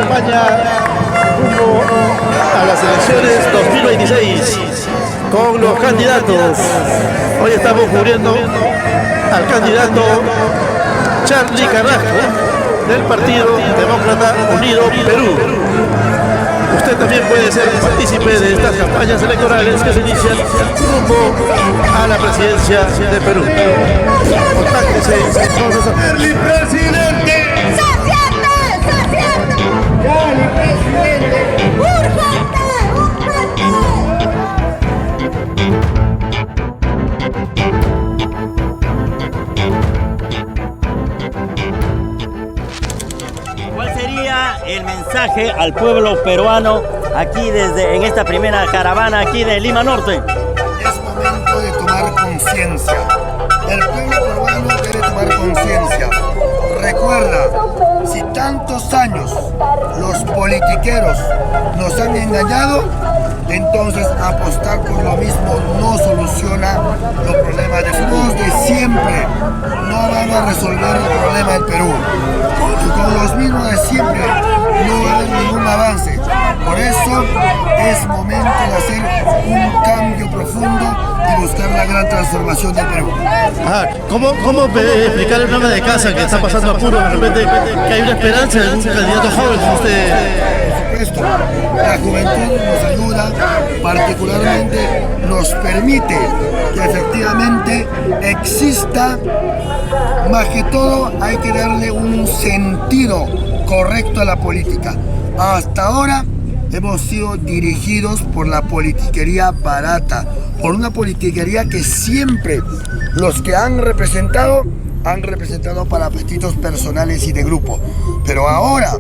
campaña rumbo a las elecciones 2026 con los candidatos. Hoy estamos cubriendo al candidato Charly Carrasco del Partido Demócrata Unido Perú. Usted también puede ser partícipe de estas campañas electorales que se inician rumbo a la presidencia de Perú. Contáctese entonces a Charly, presidente. Charly, presidente. ¡Urgente! ¿Cuál sería el mensaje al pueblo peruano aquí en esta primera caravana aquí de Lima Norte? Es momento de tomar conciencia. El pueblo peruano debe tomar conciencia. Recuerda, si tantos años los politiqueros nos han engañado, entonces apostar por lo mismo no soluciona los problemas de siempre. No van a resolver el problema del Perú. Y con los mismos de siempre no va a haber ningún avance. Por eso es momento de hacer un cambio profundo y buscar la gran transformación del Perú. ¿Cómo explicarle a un ama de casa que está pasando apuro de repente que hay una esperanza de un candidato joven como usted? Por supuesto, la juventud nos ayuda, particularmente nos permite que efectivamente exista. Más que todo hay que darle un sentido correcto a la política. Hasta ahora hemos sido dirigidos por la politiquería barata, por una politiquería que siempre los que han representado para apetitos personales y de grupo. Pero ahora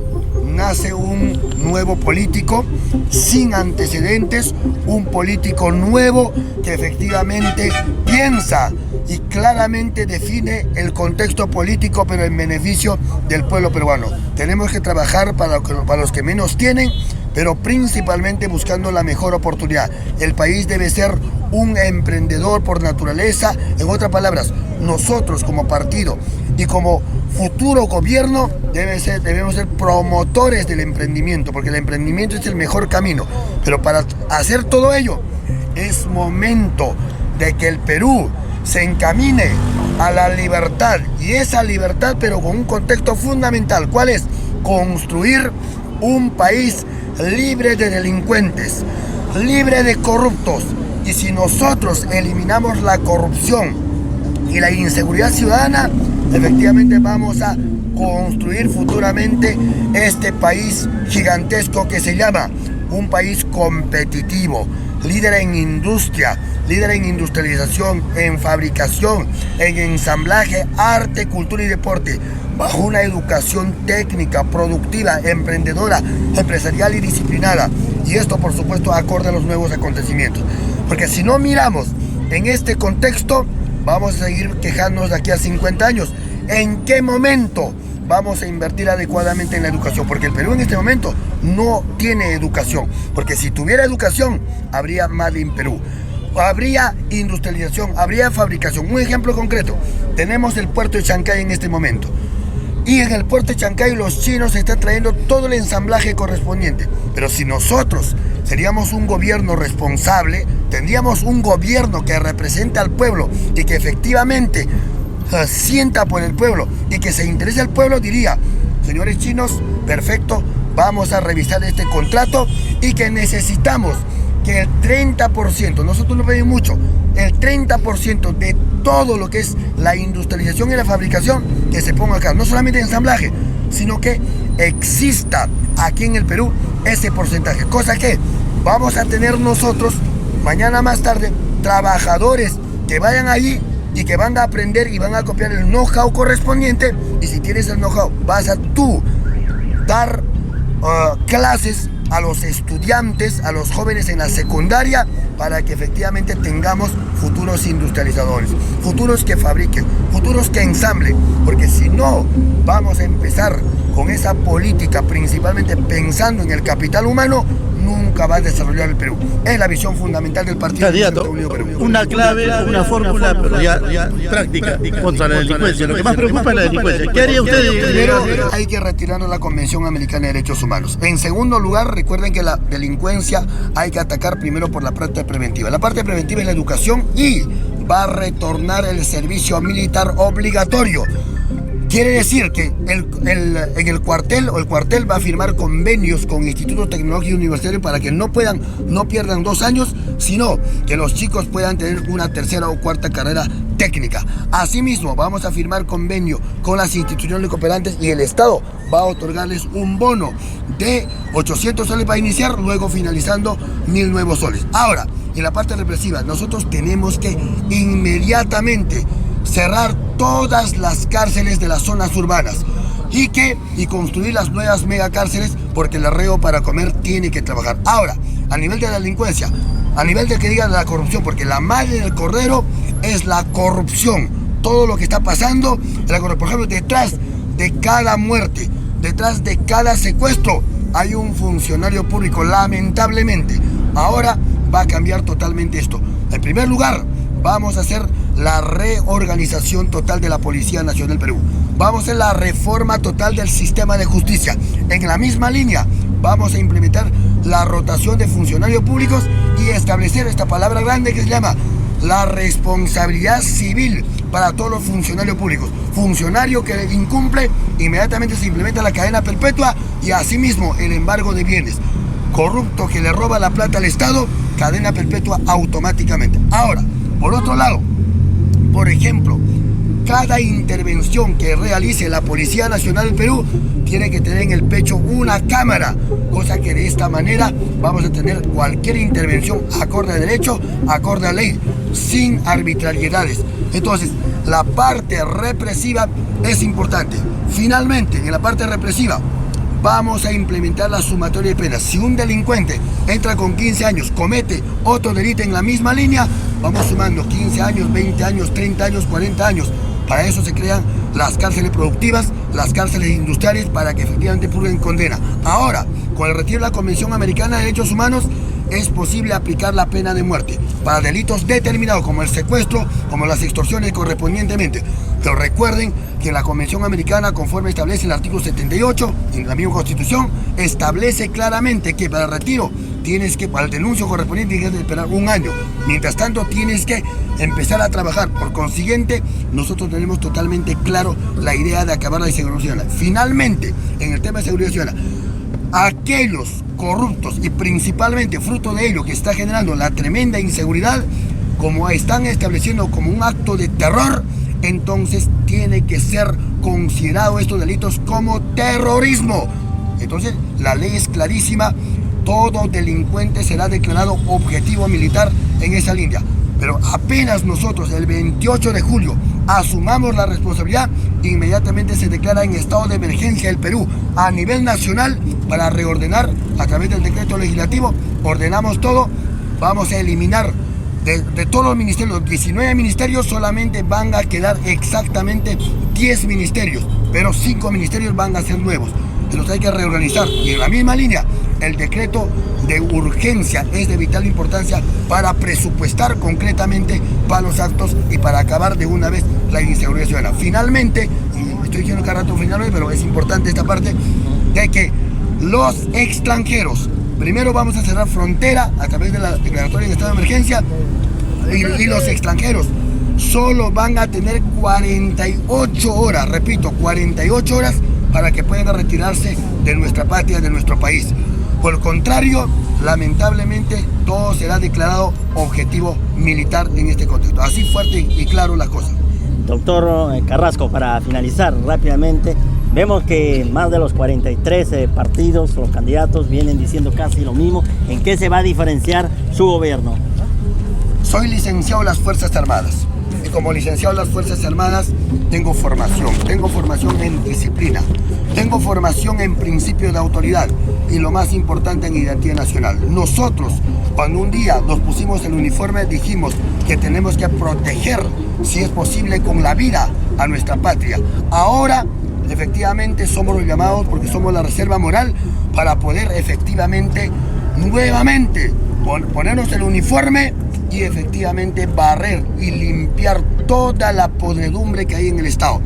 nace un nuevo político sin antecedentes, un político nuevo que efectivamente piensa y claramente define el contexto político, pero en beneficio del pueblo peruano. Tenemos que trabajar para los que menos tienen, pero principalmente buscando la mejor oportunidad. El país debe ser un emprendedor por naturaleza. En otras palabras, nosotros como partido y como futuro gobierno debemos ser promotores del emprendimiento, porque el emprendimiento es el mejor camino. Pero para hacer todo ello, es momento de que el Perú se encamine a la libertad, y esa libertad pero con un contexto fundamental. ¿Cuál es? Construir un país libre de delincuentes, libre de corruptos. Y si nosotros eliminamos la corrupción y la inseguridad ciudadana, efectivamente vamos a construir futuramente este país gigantesco que se llama un país competitivo, líder en industria, líder en industrialización, en fabricación, en ensamblaje, arte, cultura y deporte, bajo una educación técnica, productiva, emprendedora, empresarial y disciplinada. Y esto, por supuesto, acorde a los nuevos acontecimientos. Porque si no miramos en este contexto, vamos a seguir quejándonos de aquí a 50 años. ¿En qué momento vamos a invertir adecuadamente en la educación? Porque el Perú en este momento no tiene educación. Porque si tuviera educación, habría Made in Perú. Habría industrialización, habría fabricación. Un ejemplo concreto, tenemos el puerto de Chancay en este momento. Y en el puerto de Chancay los chinos están trayendo todo el ensamblaje correspondiente. Pero si nosotros seríamos un gobierno responsable, tendríamos un gobierno que represente al pueblo y que efectivamente sienta por el pueblo y que se interese al pueblo, diría: señores chinos, perfecto, vamos a revisar este contrato y que necesitamos que el 30%, nosotros no pedimos mucho, el 30% de todo lo que es la industrialización y la fabricación, que se ponga acá, no solamente ensamblaje, sino que exista aquí en el Perú ese porcentaje, cosa que vamos a tener nosotros mañana más tarde, trabajadores que vayan allí y que van a aprender y van a copiar el know-how correspondiente. Y si tienes el know-how, vas a tú dar clases a los estudiantes, a los jóvenes en la secundaria, para que efectivamente tengamos futuros industrializadores, futuros que fabriquen, futuros que ensamblen. Porque si no, vamos a empezar con esa política principalmente pensando en el capital humano, nunca va a desarrollar el Perú. Es la visión fundamental del Partido Candidato, Unido Perú. una clave, una fórmula, pero ya práctica contra la delincuencia. Lo que más preocupa es la delincuencia. ¿Qué haría usted? Primero, hay que retirarnos la Convención Americana de Derechos Humanos. En segundo lugar, recuerden que la delincuencia hay que atacar primero por la parte preventiva. La parte preventiva es la educación y va a retornar el servicio militar obligatorio. Quiere decir que en el cuartel va a firmar convenios con institutos tecnológicos universitarios para que no pierdan 2 años, sino que los chicos puedan tener una tercera o cuarta carrera técnica. Asimismo, vamos a firmar convenio con las instituciones cooperantes y el Estado va a otorgarles un bono de 800 soles para iniciar, luego finalizando 1000 nuevos soles. Ahora, en la parte represiva, nosotros tenemos que inmediatamente cerrar todas las cárceles de las zonas urbanas y construir las nuevas megacárceles, porque el arreo para comer tiene que trabajar. Ahora, a nivel de la delincuencia, a nivel de que digan la corrupción, porque la madre del cordero es la corrupción. Todo lo que está pasando, por ejemplo, detrás de cada muerte, detrás de cada secuestro, hay un funcionario público, lamentablemente. Ahora va a cambiar totalmente esto. En primer lugar, vamos a hacer la reorganización total de la Policía Nacional del Perú. Vamos a hacer la reforma total del sistema de justicia. En la misma línea, vamos a implementar la rotación de funcionarios públicos y establecer esta palabra grande que se llama la responsabilidad civil para todos los funcionarios públicos. Funcionario que incumple, inmediatamente se implementa la cadena perpetua y asimismo el embargo de bienes. Corrupto que le roba la plata al Estado, cadena perpetua automáticamente. Ahora, por otro lado, por ejemplo, cada intervención que realice la Policía Nacional del Perú tiene que tener en el pecho una cámara, cosa que de esta manera vamos a tener cualquier intervención acorde a derecho, acorde a ley, sin arbitrariedades. Entonces, la parte represiva es importante. Finalmente, en la parte represiva, vamos a implementar la sumatoria de penas. Si un delincuente entra con 15 años, comete otro delito en la misma línea, vamos sumando 15 años, 20 años, 30 años, 40 años. Para eso se crean las cárceles productivas, las cárceles industriales, para que efectivamente purguen condena. Ahora, con el retiro de la Convención Americana de Derechos Humanos, es posible aplicar la pena de muerte para delitos determinados como el secuestro, como las extorsiones correspondientemente. Pero recuerden que la Convención Americana, conforme establece el artículo 78 en la misma Constitución, establece claramente que para el retiro para el denuncio correspondiente tienes que esperar 1 año. Mientras tanto tienes que empezar a trabajar. Por consiguiente, nosotros tenemos totalmente claro la idea de acabar la inseguridad ciudadana. Finalmente, en el tema de seguridad ciudadana, aquellos corruptos y principalmente fruto de ello que está generando la tremenda inseguridad, como están estableciendo como un acto de terror, entonces tiene que ser considerado estos delitos como terrorismo. Entonces la ley es clarísima, todo delincuente será declarado objetivo militar en esa línea. Pero apenas nosotros el 28 de julio asumamos la responsabilidad, inmediatamente se declara en estado de emergencia el Perú a nivel nacional para reordenar a través del decreto legislativo. Ordenamos todo, vamos a eliminar de todos los ministerios, los 19 ministerios, solamente van a quedar exactamente 10 ministerios, pero 5 ministerios van a ser nuevos. Entonces hay que reorganizar. Y en la misma línea, el decreto de urgencia es de vital importancia para presupuestar concretamente para los actos y para acabar de una vez la inseguridad ciudadana. Finalmente, y estoy diciendo cada rato finalmente, pero es importante esta parte, de que los extranjeros, primero vamos a cerrar frontera a través de la declaratoria de estado de emergencia, y los extranjeros solo van a tener 48 horas, repito, 48 horas para que puedan retirarse de nuestra patria, de nuestro país. Por el contrario, lamentablemente, todo será declarado objetivo militar en este contexto. Así fuerte y claro las cosas. Doctor Carrasco, para finalizar rápidamente, vemos que más de los 43 partidos, los candidatos, vienen diciendo casi lo mismo. ¿En qué se va a diferenciar su gobierno? Soy licenciado en las Fuerzas Armadas. Y como licenciado en las Fuerzas Armadas tengo formación en disciplina, tengo formación en principio de autoridad y lo más importante en identidad nacional. Nosotros, cuando un día nos pusimos el uniforme, dijimos que tenemos que proteger, si es posible, con la vida a nuestra patria. Ahora, efectivamente, somos los llamados, porque somos la reserva moral, para poder efectivamente nuevamente ponernos el uniforme y efectivamente barrer y limpiar toda la podredumbre que hay en el Estado.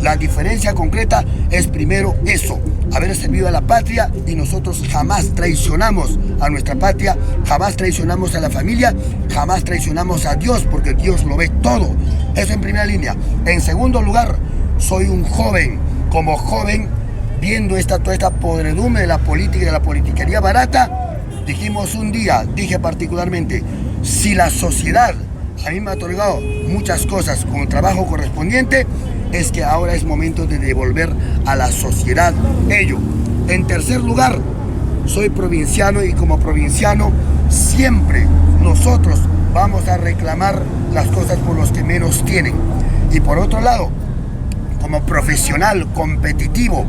La diferencia concreta es primero eso, haber servido a la patria, y nosotros jamás traicionamos a nuestra patria, jamás traicionamos a la familia, jamás traicionamos a Dios, porque Dios lo ve todo. Eso en primera línea. En segundo lugar, soy un joven. Como joven, viendo toda esta podredumbre de la política y de la politiquería barata, dijimos un día, dije particularmente, si la sociedad a mí me ha otorgado muchas cosas con el trabajo correspondiente, es que ahora es momento de devolver a la sociedad ello. En tercer lugar, soy provinciano, y como provinciano siempre nosotros vamos a reclamar las cosas por los que menos tienen. Y por otro lado, como profesional competitivo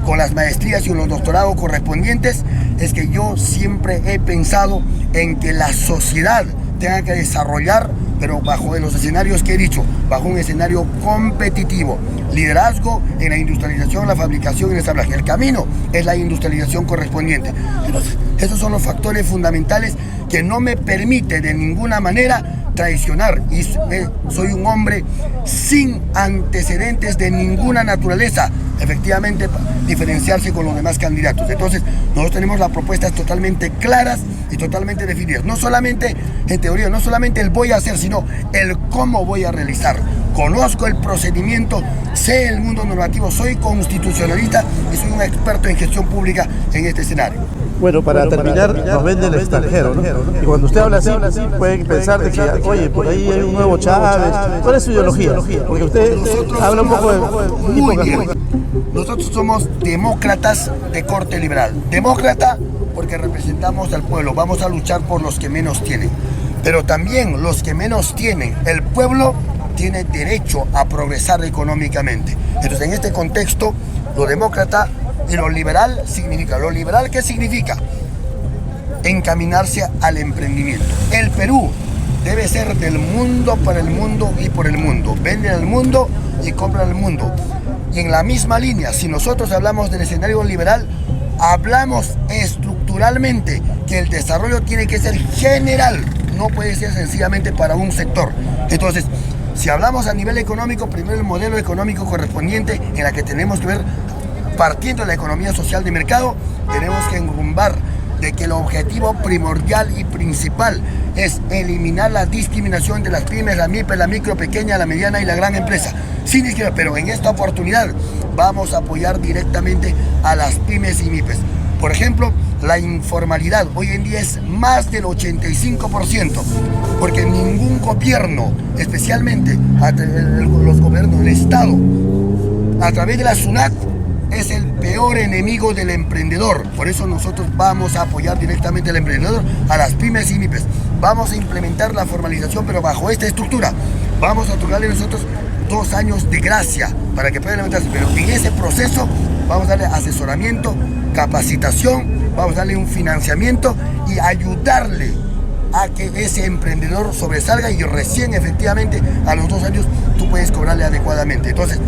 con las maestrías y los doctorados correspondientes, es que yo siempre he pensado en que la sociedad tenga que desarrollar, pero bajo los escenarios que he dicho, bajo un escenario competitivo, liderazgo en la industrialización, la fabricación y el ensamblaje. El camino es la industrialización correspondiente. Entonces, esos son los factores fundamentales que no me permite de ninguna manera traicionar, y soy un hombre sin antecedentes de ninguna naturaleza, efectivamente diferenciarse con los demás candidatos. Entonces nosotros tenemos las propuestas totalmente claras y totalmente definidas, no solamente en teoría, no solamente el voy a hacer, sino el cómo voy a realizar. Conozco el procedimiento, sé el mundo normativo, soy constitucionalista y soy un experto en gestión pública en este escenario. Bueno, para terminar, nos vende el extranjero, ¿no? Y cuando usted habla así, pueden pensar de que, oye, por ahí hay un nuevo Chávez. ¿Cuál es su ideología? Porque usted habla un poco de... Muy bien. Nosotros somos demócratas de corte liberal. Demócrata porque representamos al pueblo. Vamos a luchar por los que menos tienen. Pero también los que menos tienen, el pueblo tiene derecho a progresar económicamente. Entonces, en este contexto, lo demócrata y lo liberal significa. ¿Lo liberal qué significa? Encaminarse al emprendimiento. El Perú debe ser del mundo, para el mundo y por el mundo. Venden al mundo y compran al mundo. Y en la misma línea, si nosotros hablamos del escenario liberal, hablamos estructuralmente que el desarrollo tiene que ser general, no puede ser sencillamente para un sector. Entonces, si hablamos a nivel económico, primero el modelo económico correspondiente, en la que tenemos que ver, partiendo de la economía social de mercado, tenemos que enrumbar de que el objetivo primordial y principal es eliminar la discriminación de las pymes, la MIPE, la micro, pequeña, la mediana y la gran empresa. Sin discriminación, pero en esta oportunidad vamos a apoyar directamente a las pymes y MIPES. Por ejemplo, la informalidad hoy en día es más del 85%, porque ningún gobierno, especialmente los gobiernos del Estado, a través de la SUNAT, es el peor enemigo del emprendedor. Por eso nosotros vamos a apoyar directamente al emprendedor, a las pymes y MIPES. Vamos a implementar la formalización, pero bajo esta estructura. Vamos a otorgarle nosotros 2 años de gracia para que puedan levantarse. Pero en ese proceso vamos a darle asesoramiento, capacitación, vamos a darle un financiamiento y ayudarle a que ese emprendedor sobresalga, y recién efectivamente a los 2 años tú puedes cobrarle adecuadamente. Entonces,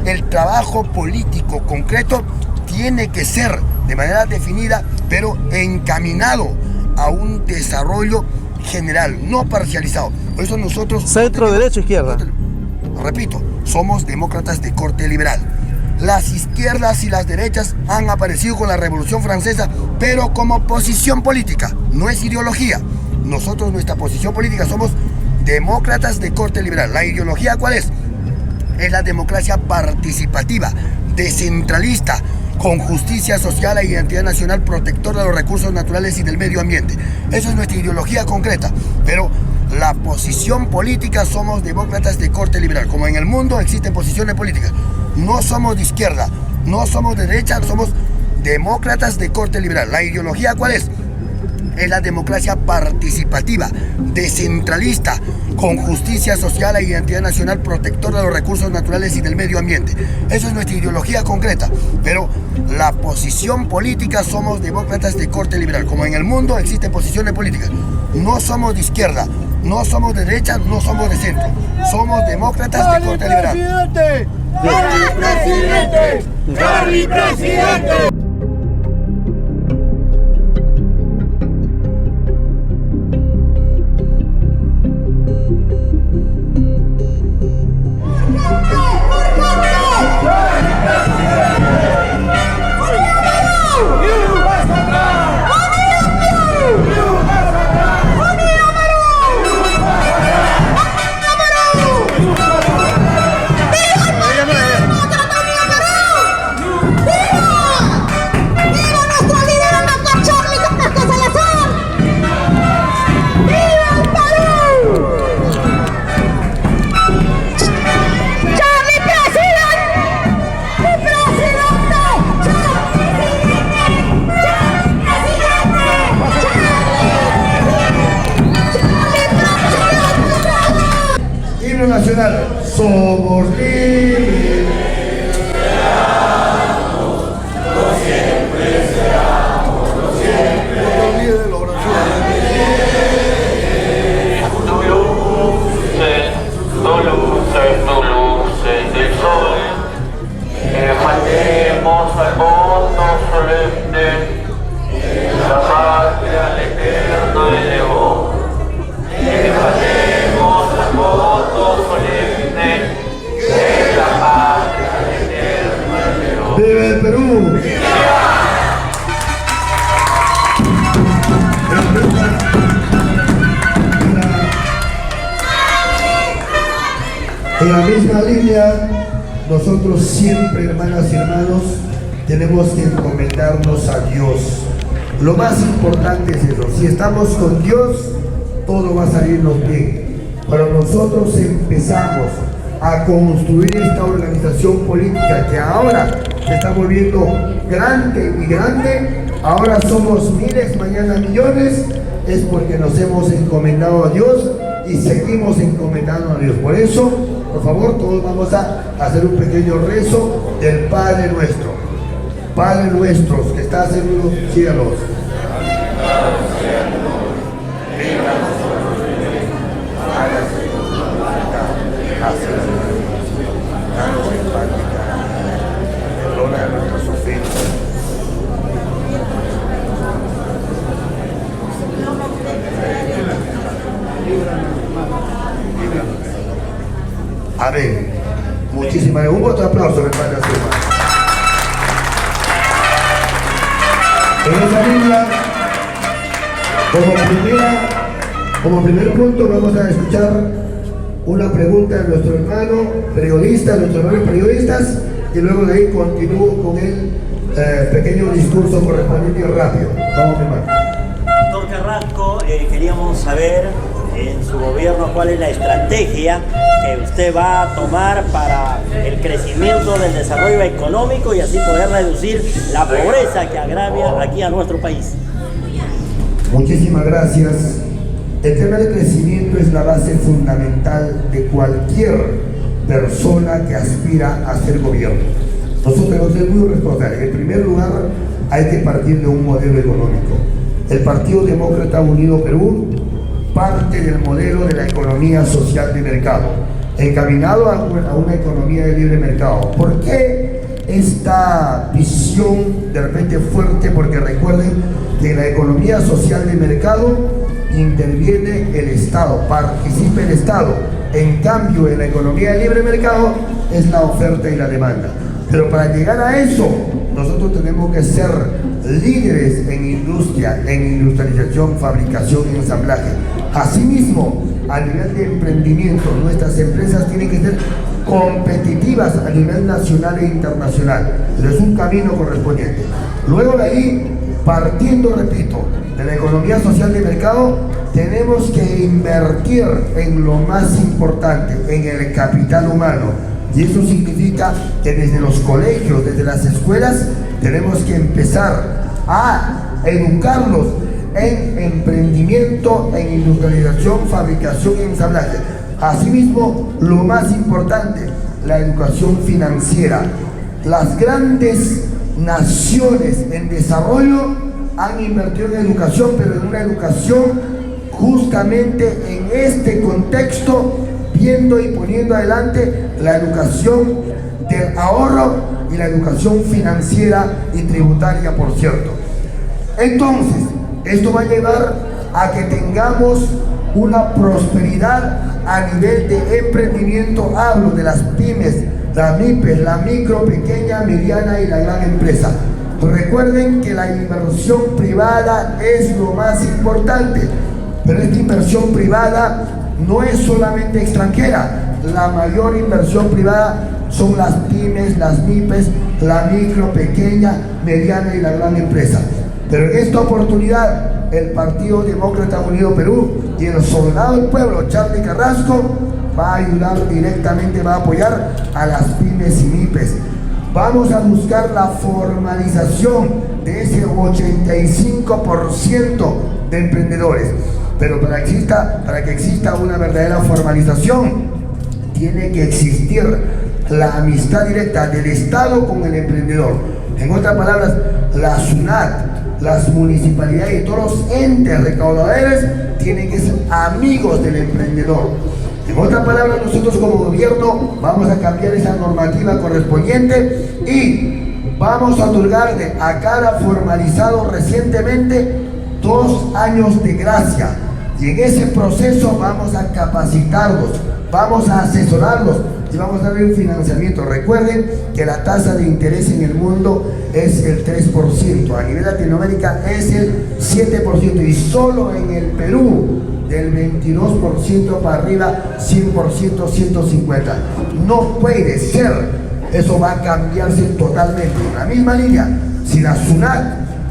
el trabajo político concreto tiene que ser de manera definida, pero encaminado a un desarrollo general, no parcializado. Por eso nosotros... Centro, derecha, izquierda. Repito, somos demócratas de corte liberal. Las izquierdas y las derechas han aparecido con la Revolución Francesa, pero como posición política, no es ideología. Nosotros, nuestra posición política, somos demócratas de corte liberal. ¿La ideología cuál es? Es la democracia participativa, descentralista, con justicia social e identidad nacional, protectora de los recursos naturales y del medio ambiente. Esa es nuestra ideología concreta, pero la posición política somos demócratas de corte liberal. Como en el mundo existen posiciones políticas, no somos de izquierda, no somos de derecha, somos demócratas de corte liberal. ¿La ideología cuál es? Es la democracia participativa, descentralista, con justicia social e identidad nacional, protectora de los recursos naturales y del medio ambiente. Esa es nuestra ideología concreta, pero la posición política somos demócratas de corte liberal. Como en el mundo existen posiciones políticas, no somos de izquierda, no somos de derecha, no somos de centro, somos demócratas de corte liberal. ¡Presidente! ¡Presidente! Nacional. Somos libres. Elefantemos al mundo solemne, la patria al eterno elevó. Elefantemos al mundo solemne, la patria al eterno elevó. ¡Viva el Perú! En la misma línea, nosotros siempre, hermanas y hermanos, tenemos que encomendarnos a Dios. Lo más importante es eso. Si estamos con Dios, todo va a salirnos bien. Pero nosotros empezamos a construir esta organización política que ahora se está volviendo grande y grande. Ahora somos miles, mañana millones. Es porque nos hemos encomendado a Dios y seguimos encomendando a Dios. Por eso, por favor, todos vamos a hacer un pequeño rezo del Padre Nuestro. Padre nuestro que estás en los cielos. Perdona nuestras ofensas. Amén. Muchísimas gracias. Un voto de aplauso, mi padre. En esa línea, como primer punto, vamos a escuchar una pregunta de nuestro hermano periodista, nuestros hermanos periodistas, y luego de ahí continúo con el pequeño discurso correspondiente y rápido. Vamos, mi hermano. Doctor Carrasco, queríamos saber en su gobierno cuál es la estrategia que usted va a tomar para el crecimiento del desarrollo económico y así poder reducir la pobreza que agravia aquí a nuestro país. Muchísimas gracias. El tema del crecimiento es la base fundamental de cualquier persona que aspira a ser gobierno. Nosotros tenemos que ser muy responsables. En primer lugar, hay que partir de un modelo económico. El Partido Demócrata Unido Perú parte del modelo de la economía social de mercado, encaminado a una economía de libre mercado. ¿Por qué esta visión de repente fuerte? Porque recuerden que en la economía social de mercado interviene el Estado, participa el Estado. En cambio, en la economía de libre mercado es la oferta y la demanda. Pero para llegar a eso, nosotros tenemos que ser líderes en industria, en industrialización, fabricación y ensamblaje. Asimismo, a nivel de emprendimiento, nuestras empresas tienen que ser competitivas a nivel nacional e internacional. Pero es un camino correspondiente. Luego de ahí, partiendo, repito, de la economía social de mercado, tenemos que invertir en lo más importante, en el capital humano. Y eso significa que desde los colegios, desde las escuelas, tenemos que empezar a educarlos en emprendimiento, en industrialización, fabricación y ensamblaje. Asimismo, lo más importante, la educación financiera. Las grandes naciones en desarrollo han invertido en educación, pero en una educación justamente en este contexto, viendo y poniendo adelante la educación del ahorro y la educación financiera y tributaria, por cierto. Entonces, esto va a llevar a que tengamos una prosperidad a nivel de emprendimiento. Hablo de las pymes, las MIPES, la micro, pequeña, mediana y la gran empresa. Recuerden que la inversión privada es lo más importante, pero esta inversión privada no es solamente extranjera. La mayor inversión privada son las pymes, las MIPES, la micro, pequeña, mediana y la gran empresa. Pero en esta oportunidad, el Partido Demócrata Unido Perú y el soldado del pueblo, Charlie Carrasco, va a ayudar directamente, va a apoyar a las pymes y MIPES. Vamos a buscar la formalización de ese 85% de emprendedores. Pero para que exista una verdadera formalización, tiene que existir la amistad directa del Estado con el emprendedor. En otras palabras, la SUNAT, las municipalidades y todos los entes recaudadores tienen que ser amigos del emprendedor. En otras palabras, nosotros como gobierno vamos a cambiar esa normativa correspondiente y vamos a otorgarle a cada formalizado recientemente 2 años de gracia. Y en ese proceso vamos a capacitarlos, vamos a asesorarlos y vamos a darle un financiamiento. Recuerden que la tasa de interés en el mundo es el 3%, a nivel Latinoamérica es el 7% y solo en el Perú del 22% para arriba, 100%, 150. No puede ser, eso va a cambiarse totalmente. En la misma línea, si la SUNAT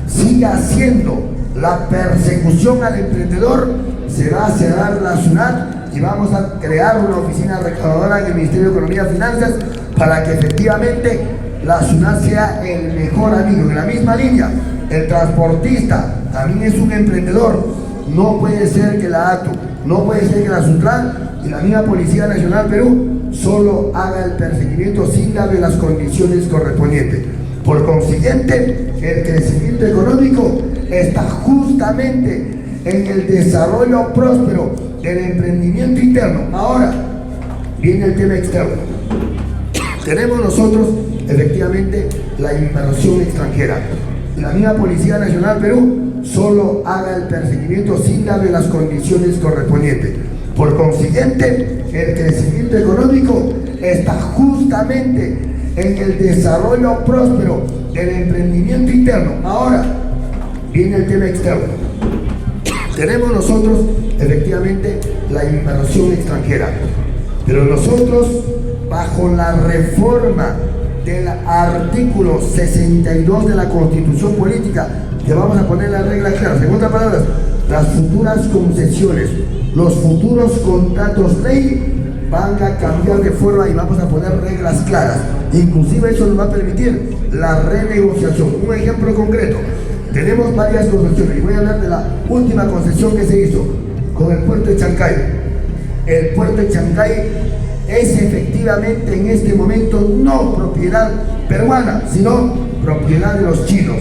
sigue haciendo la persecución al emprendedor, se va a cerrar la SUNAT y vamos a crear una oficina recaudadora en el Ministerio de Economía y Finanzas para que efectivamente la SUNAT sea el mejor amigo. En la misma línea, el transportista también es un emprendedor. No puede ser que la ATU, no puede ser que la SUTRAN y la misma Policía Nacional Perú solo haga el perseguimiento sin darle las condiciones correspondientes. Por consiguiente, el crecimiento económico está justamente en el desarrollo próspero del emprendimiento interno. Ahora viene el tema externo. Tenemos nosotros efectivamente la inversión extranjera. La misma Policía Nacional Perú solo haga el perseguimiento sin darle las condiciones correspondientes. Por consiguiente, el crecimiento económico está justamente en el desarrollo próspero del emprendimiento interno. Ahora viene el tema externo. Tenemos nosotros efectivamente la inversión extranjera, pero nosotros bajo la reforma del artículo 62 de la Constitución Política, que vamos a poner las reglas claras. En otras palabras, las futuras concesiones, los futuros contratos ley van a cambiar de forma y vamos a poner reglas claras. Inclusive eso nos va a permitir la renegociación. Un ejemplo concreto, tenemos varias concesiones y voy a hablar de la última concesión que se hizo con el puerto de Chancay. El puerto de Chancay es efectivamente en este momento no propiedad peruana, sino propiedad de los chinos.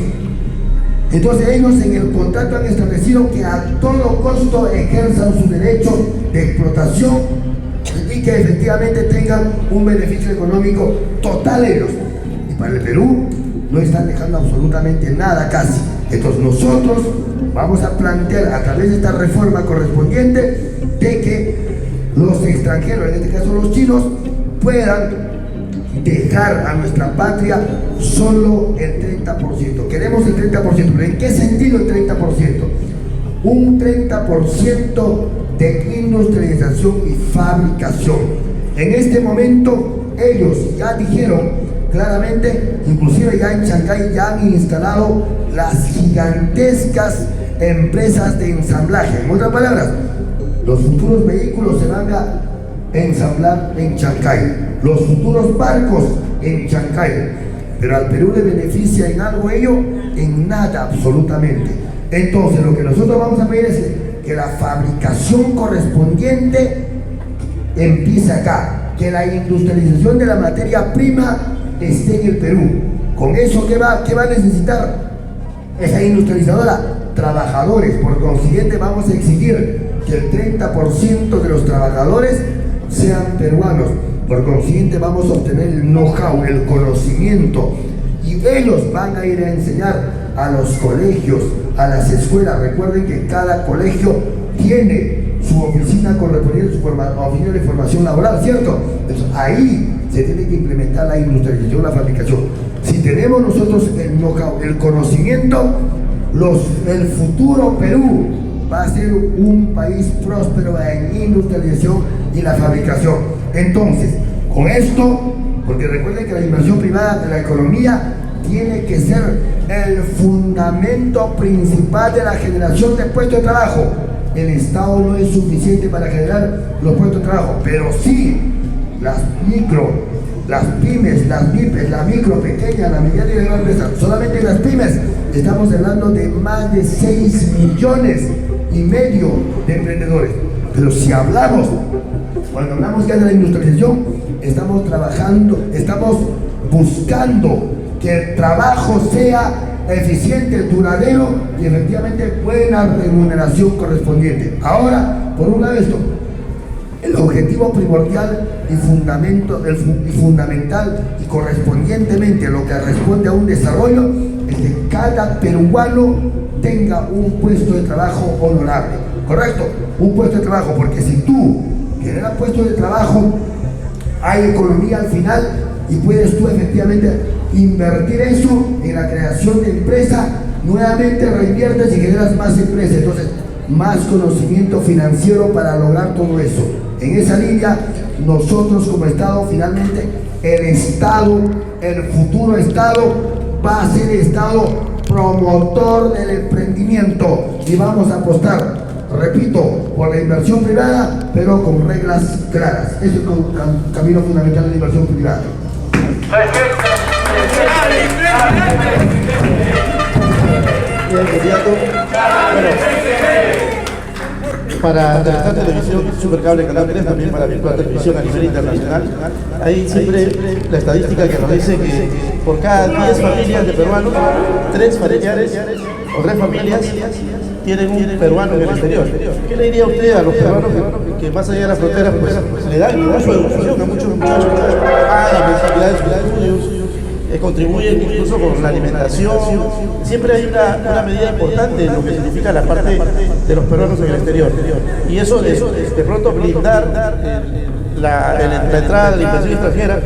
Entonces ellos en el contrato han establecido que a todo costo ejerzan su derecho de explotación y que efectivamente tengan un beneficio económico total ellos. Y para el Perú no están dejando absolutamente nada casi. Entonces nosotros vamos a plantear a través de esta reforma correspondiente de que los extranjeros, en este caso los chinos, puedan dejar a nuestra patria solo el 30%. Queremos el 30%, pero ¿en qué sentido el 30%? Un 30% de industrialización y fabricación. En este momento ellos ya dijeron claramente, inclusive ya en Chancay ya han instalado las gigantescas empresas de ensamblaje. En otras palabras, los futuros vehículos se van a ensamblar en Chancay, los futuros barcos en Chancay, pero al Perú le beneficia en algo ello, en nada absolutamente. Entonces lo que nosotros vamos a pedir es que la fabricación correspondiente empiece acá, que la industrialización de la materia prima esté en el Perú. Con eso, ¿qué va a necesitar esa industrializadora? Trabajadores. Por consiguiente vamos a exigir que el 30% de los trabajadores sean peruanos. Por consiguiente vamos a obtener el know-how, el conocimiento, y ellos van a ir a enseñar a los colegios, a las escuelas. Recuerden que cada colegio tiene su oficina correspondiente, su oficina de formación laboral, ¿cierto? Entonces, ahí se tiene que implementar la industrialización, la fabricación. Si tenemos nosotros el know-how, el conocimiento, el futuro Perú va a ser un país próspero en industrialización y la fabricación. Entonces, con esto, porque recuerden que la inversión privada de la economía tiene que ser el fundamento principal de la generación de puestos de trabajo. El Estado no es suficiente para generar los puestos de trabajo, pero sí las micro, las pymes, las MIPES, la micro, pequeña, la mediana y la gran empresa. Solamente en las pymes estamos hablando de más de 6,5 millones de emprendedores. Pero si hablamos Cuando hablamos ya de la industrialización, estamos buscando que el trabajo sea eficiente, duradero y efectivamente buena remuneración correspondiente. Ahora, por un lado esto, el objetivo primordial y fundamental y correspondientemente lo que responde a un desarrollo es que cada peruano tenga un puesto de trabajo honorable, ¿correcto? Un puesto de trabajo, porque si tú generas puestos de trabajo, hay economía al final y puedes tú efectivamente invertir eso en la creación de empresa, nuevamente reinviertes y generas más empresas, entonces más conocimiento financiero para lograr todo eso. En esa línea, nosotros como Estado, finalmente, el futuro Estado va a ser el Estado promotor del emprendimiento y vamos a apostar, repito, por la inversión privada, pero con reglas claras. Ese es el camino fundamental de la inversión privada. Bien, candidato. Bueno, para esta televisión, Supercable Canal 3, también para virtual televisión a nivel internacional, hay siempre la estadística que nos dice que por cada 10 familias de peruanos, 3 familiares o 3 familias tienen un peruano en el exterior. ¿Qué le diría usted a los peruanos que más allá de la frontera pues, le dan incluso educación a muchos muchachos y posibilidades de estudios? Contribuyen incluso con la alimentación. Siempre hay una medida importante en lo que significa la parte de los peruanos en el exterior. Y eso de pronto blindar la entrada de la inversión extranjera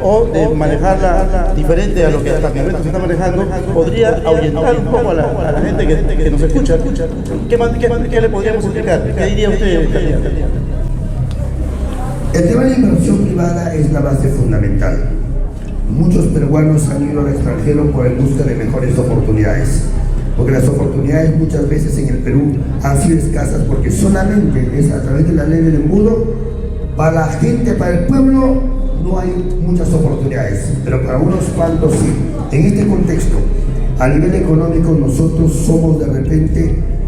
o de manejarla diferente a lo que hasta el momento se está manejando, podría ahuyentar un poco a la gente que nos escucha. ¿Qué le podríamos explicar? ¿Qué diría usted, candidato? El tema de la inversión privada es la base fundamental. Muchos peruanos han ido al extranjero en busca de mejores oportunidades, porque las oportunidades muchas veces en el Perú han sido escasas, porque solamente es a través de la ley del embudo. Para la gente, para el pueblo, no hay muchas oportunidades, pero para unos cuantos sí. En este contexto, a nivel económico, nosotros somos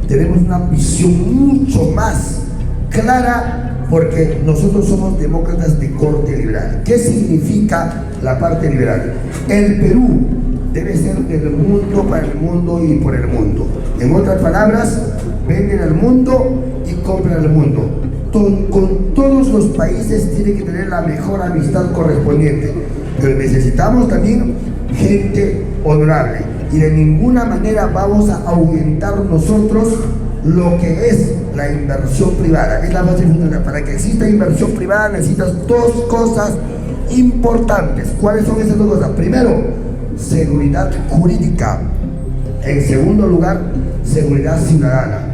tenemos una visión mucho más clara, porque nosotros somos demócratas de corte liberal. ¿Qué significa la parte liberal? El Perú debe ser del mundo, para el mundo y por el mundo. En otras palabras, venden al mundo y compran al mundo. Con todos los países tiene que tener la mejor amistad correspondiente, pero necesitamos también gente honorable y de ninguna manera vamos a ahuyentar nosotros lo que es la inversión privada. Es la base fundamental. Para que exista inversión privada necesitas 2 cosas importantes. ¿Cuáles son esas 2 cosas? Primero, seguridad jurídica. En segundo lugar, seguridad ciudadana.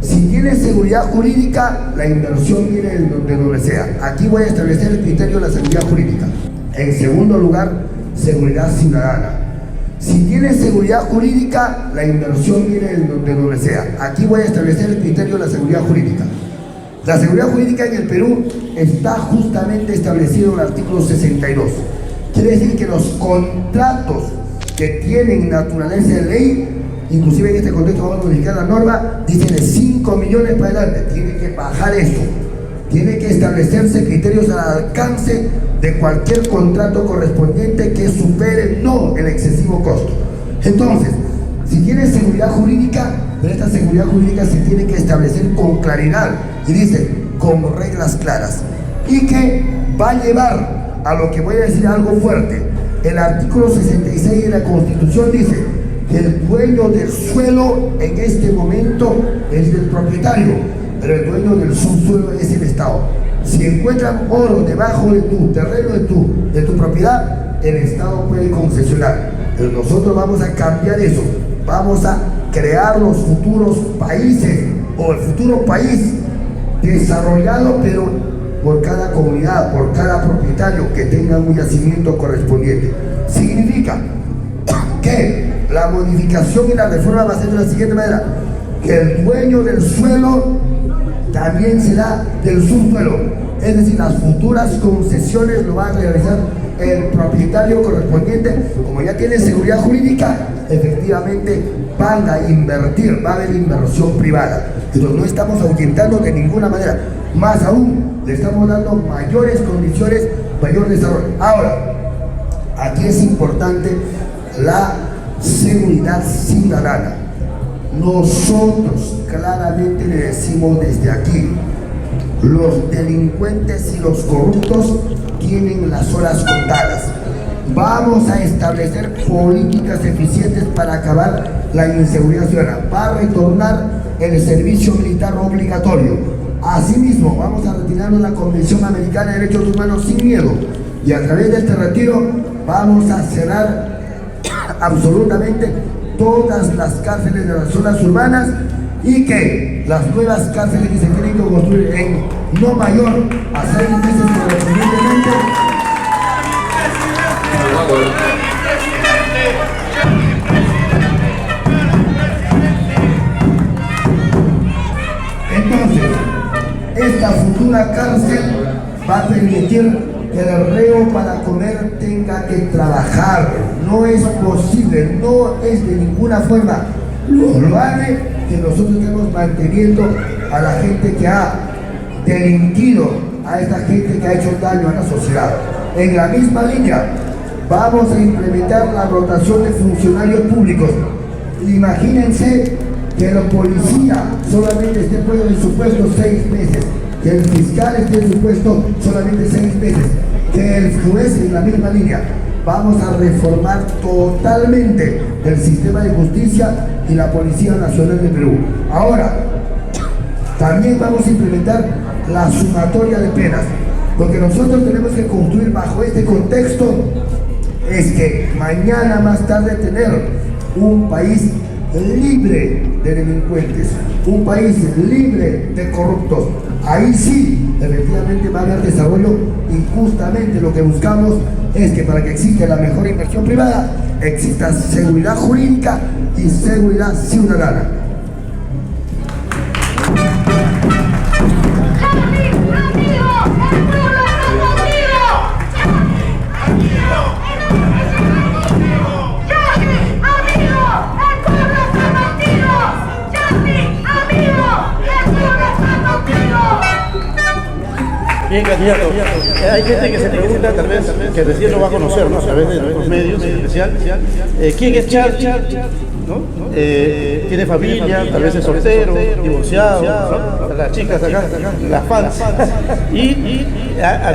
Si tienes seguridad jurídica, la inversión viene de donde sea. Aquí voy a establecer el criterio de la seguridad jurídica. En segundo lugar, seguridad ciudadana. Si tienes seguridad jurídica, la inversión viene de donde sea. Aquí voy a establecer el criterio de la seguridad jurídica. La seguridad jurídica en el Perú está justamente establecido en el artículo 62. Quiere decir que los contratos que tienen naturaleza de ley, inclusive en este contexto vamos a modificar la norma, dicen de 5 millones para adelante. Tiene que bajar eso. Tiene que establecerse criterios al alcance de cualquier contrato correspondiente que supere no el excesivo costo. Entonces, si tienes seguridad jurídica, pero esta seguridad jurídica se tiene que establecer con claridad y dice, con reglas claras, y que va a llevar a lo que voy a decir algo fuerte. El artículo 66 de la Constitución dice que el dueño del suelo en este momento es del propietario, pero el dueño del subsuelo es el Estado. Si encuentran oro debajo de tu terreno, de tu propiedad, el Estado puede concesionar. Pero nosotros vamos a cambiar eso. Vamos a crear los futuros países o el futuro país desarrollado, pero por cada comunidad, por cada propietario que tenga un yacimiento correspondiente. Significa que la modificación y la reforma va a ser de la siguiente manera: que el dueño del suelo también será del subsuelo, es decir, las futuras concesiones lo va a realizar el propietario correspondiente. Como ya tiene seguridad jurídica, efectivamente van a invertir, va a haber inversión privada. Entonces no estamos ahuyentando de ninguna manera. Más aún, le estamos dando mayores condiciones, mayor desarrollo. Ahora, aquí es importante la seguridad ciudadana. Nosotros claramente le decimos desde aquí, los delincuentes y los corruptos tienen las horas contadas. Vamos a establecer políticas eficientes para acabar la inseguridad ciudadana. Va a retornar el servicio militar obligatorio. Asimismo, vamos a retirarnos la Convención Americana de Derechos Humanos sin miedo. Y a través de este retiro vamos a cerrar absolutamente todas las cárceles de las zonas urbanas y que las nuevas cárceles que se tienen que construir en no mayor a 6 meses correspondientemente. Entonces, esta futura cárcel va a permitir que el reo para comer tenga que trabajar. No es posible, no es de ninguna forma loable que nosotros estemos manteniendo a la gente que ha delinquido, a esta gente que ha hecho daño a la sociedad. En la misma línea, vamos a implementar la rotación de funcionarios públicos. Imagínense que el policía solamente esté en su puesto 6 meses, que el fiscal esté en su puesto solamente 6 meses, que el juez en la misma línea. Vamos a reformar totalmente el sistema de justicia y la Policía Nacional de Perú. Ahora, también vamos a implementar la sumatoria de penas, porque nosotros tenemos que construir bajo este contexto, es que mañana más tarde tener un país libre de delincuentes, un país libre de corruptos. Ahí sí, efectivamente va a haber desarrollo y justamente lo que buscamos es que para que exista la mejor inversión privada, exista seguridad jurídica y seguridad ciudadana. Bien, candidato. Hay gente que se pregunta, tal vez, que recién lo va a conocer, ¿no? A través de nuestros medios, en especial, ¿quién es Charlie? ¿No? Tiene familia, tal vez es soltero, divorciado, ¿no? Las chicas acá, las fans.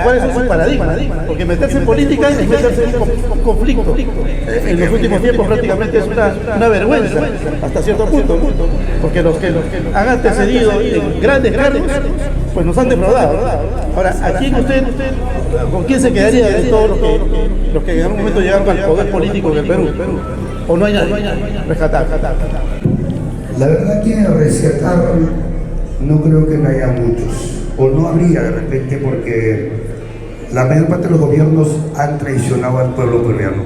¿Cuáles son sus paradigmas? Porque meterse en política es meterse en conflicto. En los últimos tiempos prácticamente es una vergüenza, hasta cierto punto, porque los que han antecedido en grandes cargos, pues nos han defraudado. Ahora, aquí ¿con quién se quedaría de todos los que en algún momento llegaron al poder político del Perú? ¿O no hay nadie? Rescatar. La verdad que rescatar no creo que no haya muchos, o no habría de repente, porque la mayor parte de los gobiernos han traicionado al pueblo peruano.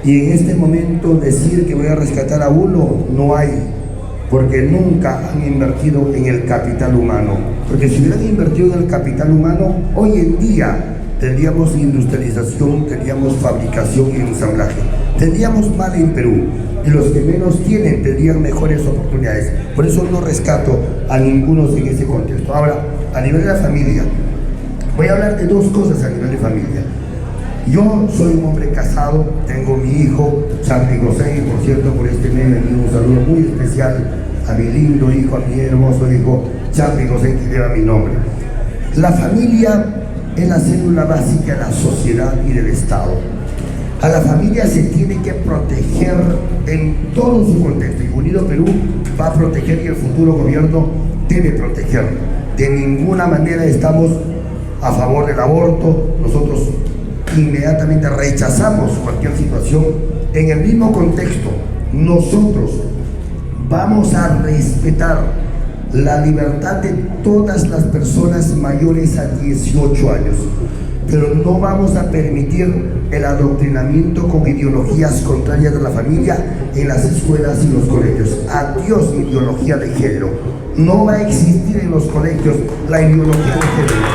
Y en este momento decir que voy a rescatar a uno, no hay, porque nunca han invertido en el capital humano. Porque si hubieran invertido en el capital humano, hoy en día tendríamos industrialización, tendríamos fabricación y ensamblaje. Tendríamos más en Perú, y los que menos tienen tendrían mejores oportunidades. Por eso no rescato a ninguno en ese contexto. Ahora, a nivel de la familia, voy a hablar de dos cosas a nivel de familia. Yo soy un hombre casado, tengo mi hijo, Charlie José, y por cierto, por este medio envío un saludo muy especial a mi lindo hijo, a mi hermoso hijo, Charlie José, que lleva mi nombre. La familia es la célula básica de la sociedad y del Estado. A la familia se tiene que proteger en todo su contexto, y Unido Perú va a proteger, y el futuro gobierno debe proteger. De ninguna manera estamos a favor del aborto. Nosotros inmediatamente rechazamos cualquier situación. En el mismo contexto, nosotros vamos a respetar la libertad de todas las personas mayores a 18 años, pero no vamos a permitir el adoctrinamiento con ideologías contrarias de la familia en las escuelas y los colegios. Adiós ideología de género. No va a existir en los colegios la ideología de género.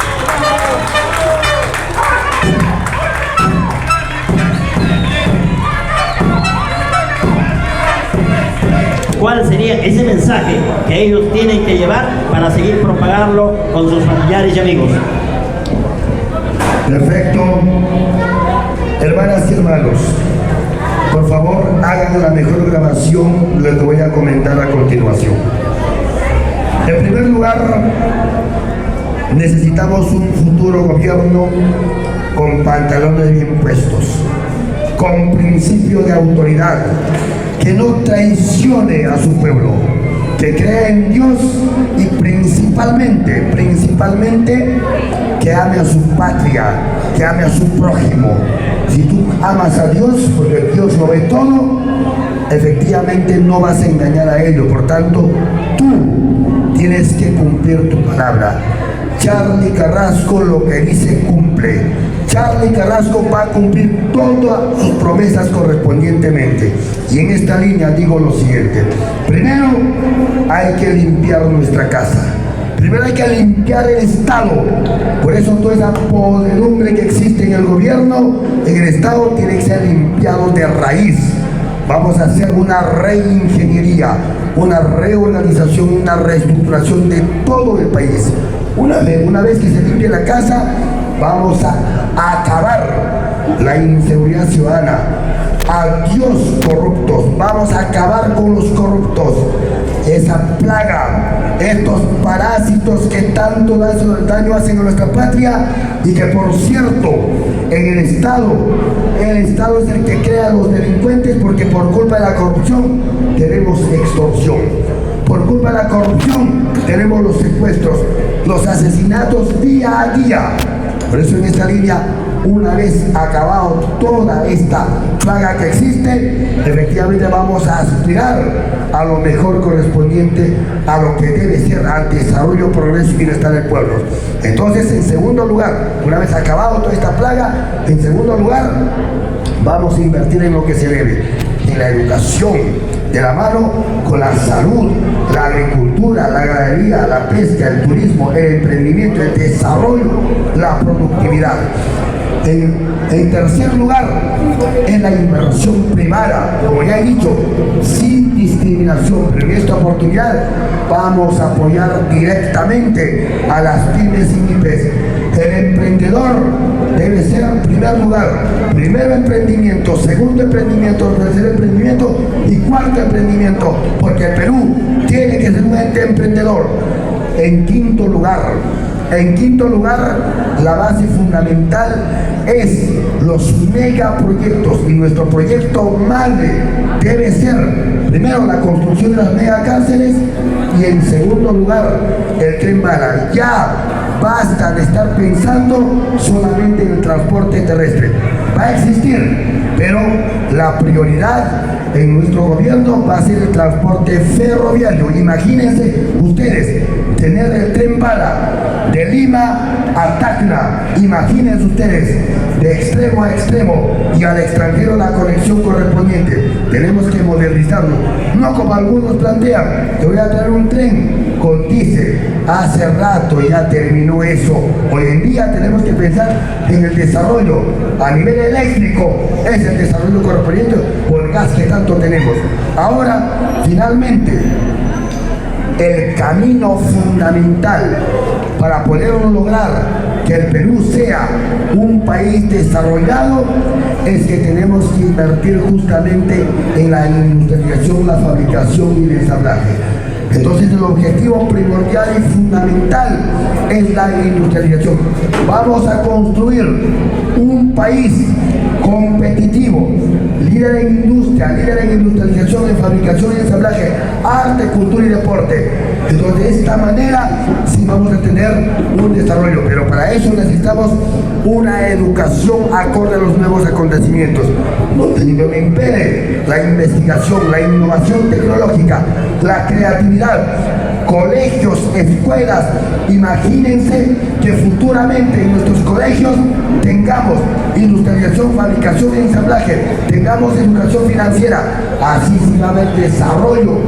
¿cuál sería ese mensaje que ellos tienen que llevar para seguir propagarlo con sus familiares y amigos? Perfecto. Hermanas y hermanos, por favor hagan la mejor grabación lo que voy a comentar a continuación. En primer lugar, necesitamos un futuro gobierno con pantalones bien puestos, con principio de autoridad, que no traicione a su pueblo, que crea en Dios y principalmente que ame a su patria, que ame a su prójimo. Si tú amas a Dios, porque Dios lo ve todo, efectivamente no vas a engañar a ellos. Por tanto, tú tienes que cumplir tu palabra. Charly Carrasco lo que dice cumple. Charly Carrasco va a cumplir todas sus promesas correspondientemente. Y en esta línea digo lo siguiente. Primero, hay que limpiar nuestra casa. Primero hay que limpiar el Estado. Por eso toda esa podredumbre que existe en el gobierno, en el Estado, tiene que ser limpiado de raíz. Vamos a hacer una reingeniería, una reorganización, una reestructuración de todo el país. Una vez que se limpie la casa, vamos a acabar la inseguridad ciudadana. Adiós corruptos, vamos a acabar con los corruptos. Esa plaga, estos parásitos que tanto daño hacen a nuestra patria y que, por cierto, en el Estado es el que crea a los delincuentes, porque por culpa de la corrupción tenemos extorsión. Por culpa de la corrupción tenemos los secuestros, los asesinatos día a día. Por eso en esta línea, una vez acabado toda esta plaga que existe, efectivamente vamos a aspirar a lo mejor correspondiente a lo que debe ser al desarrollo, progreso y bienestar del pueblo. Entonces, en segundo lugar, una vez acabado toda esta plaga, en segundo lugar, vamos a invertir en lo que se debe, en la educación, de la mano con la salud, la agricultura, la ganadería, la pesca, el turismo, el emprendimiento, el desarrollo, la productividad. En tercer lugar, en la inversión privada, como ya he dicho, sin discriminación, pero en esta oportunidad vamos a apoyar directamente a las pymes y MIPES. El emprendedor debe ser en primer lugar, primero emprendimiento, segundo emprendimiento, tercer emprendimiento y cuarto emprendimiento, porque el Perú tiene que ser un ente emprendedor. En quinto lugar, la base fundamental es los megaproyectos, y nuestro proyecto madre debe ser primero la construcción de las megacárceles y en segundo lugar el Tren Bala. Ya basta de estar pensando solamente en el transporte terrestre. Va a existir, pero la prioridad en nuestro gobierno va a ser el transporte ferroviario. Imagínense ustedes tener el Tren Bala de Lima a Tacna. Imagínense ustedes de extremo a extremo y al extranjero la conexión correspondiente. Tenemos que modernizarlo, no como algunos plantean, te voy a traer un tren con diésel. Hace rato ya terminó eso. Hoy en día tenemos que pensar en el desarrollo a nivel eléctrico, es el desarrollo correspondiente por el gas que tanto tenemos. Ahora, finalmente, el camino fundamental para poder lograr que el Perú sea un país desarrollado es que tenemos que invertir justamente en la industrialización, la fabricación y el ensamblaje. Entonces el objetivo primordial y fundamental es la industrialización. Vamos a construir un país competitivo, líder en industria, líder en industrialización, en fabricación y ensamblaje, arte, cultura y deporte. Entonces de esta manera sí vamos a tener un desarrollo, pero para eso necesitamos una educación acorde a los nuevos acontecimientos, donde no impere la investigación, la innovación tecnológica, la creatividad, colegios, escuelas. Imagínense que futuramente en nuestros colegios tengamos industrialización, fabricación y ensamblaje, tengamos educación financiera. Así sí va a haber desarrollo,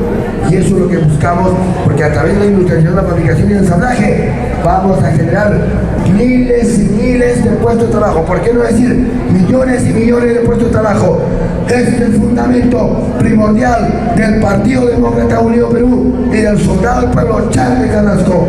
y eso es lo que buscamos, porque a través de la industrialización, la fabricación y el ensamblaje vamos a generar miles y miles de puestos de trabajo. ¿Por qué no decir millones y millones de puestos de trabajo? Este es el fundamento primordial del Partido Demócrata Unido Perú y del soldado del pueblo Charlie Carrasco.